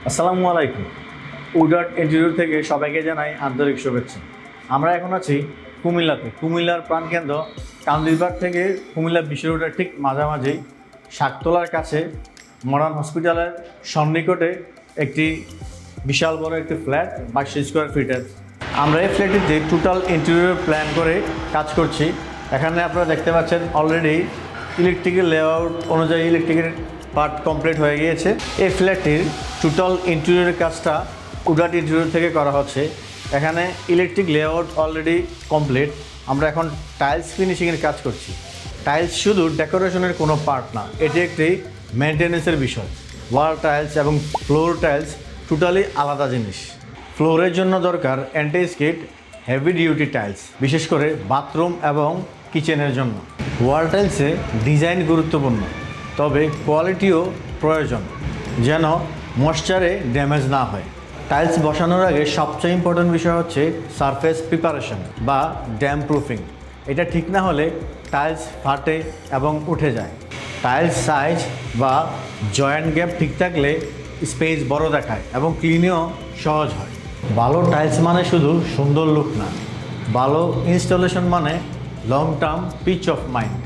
আসসালামু আলাইকুম। উডার্ট ইনস্টিটিউট থেকে সবাইকে জানাই আন্তরিক শুভেচ্ছা। আমরা এখন আছি কুমিল্লাতে। কুমিল্লার প্রাণকেন্দ্র কান্দিরবাগ থেকে কুমিল্লা বিশ্ব রোডের ঠিক মাঝামাঝি শাকতলার কাছে মডার্ন হসপিটালের সন্নিকটে একটি বিশাল বড় একটি ফ্ল্যাট 22 স্কোয়ার ফিটের। আমরা এই ফ্ল্যাটটিতে টোটাল ইন্টেরিয়র প্ল্যান করে কাজ করছি। এখানে আপনারা দেখতে পাচ্ছেন অলরেডি ইলেকট্রিকের লেআউট অনুযায়ী ইলেকট্রিকের পার্ট কমপ্লিট হয়ে গিয়েছে। এই ফ্ল্যাটটির টোটাল ইন্টেরিয়রের কাজটা উডার্ট ইন্টেরিয়র থেকে করা হচ্ছে। এখানে ইলেকট্রিক লেআউট অলরেডি কমপ্লিট। আমরা এখন টাইলস ফিনিশিংয়ের কাজ করছি। টাইলস শুধু ডেকোরেশনের কোনো পার্ট না, এটি একটি মেনটেন্যান্সের বিষয়। ওয়াল টাইলস এবং ফ্লোর টাইলস টোটালি আলাদা জিনিস। ফ্লোরের জন্য দরকার anti skid heavy duty tiles, বিশেষ করে বাথরুম এবং কিচেনের জন্য। ওয়াল টাইলসে ডিজাইন গুরুত্বপূর্ণ, তবে কোয়ালিটিও প্রয়োজন, যেন ময়েশ্চারে ড্যামেজ না হয়। টাইলস বসানোর আগে সবচেয়ে ইম্পর্টেন্ট বিষয় হচ্ছে সারফেস প্রিপারেশন বা ড্যাম প্রুফিং। এটা ঠিক না হলে টাইলস ফাটে এবং উঠে যায়। টাইলস সাইজ বা জয়েন্ট গ্যাপ ঠিক থাকলে স্পেস বড় দেখায় এবং ক্লিনেও সহজ হয়। ভালো টাইলস মানে শুধু সুন্দর লুক না, ভালো ইনস্টলেশন মানে long term peace of mind.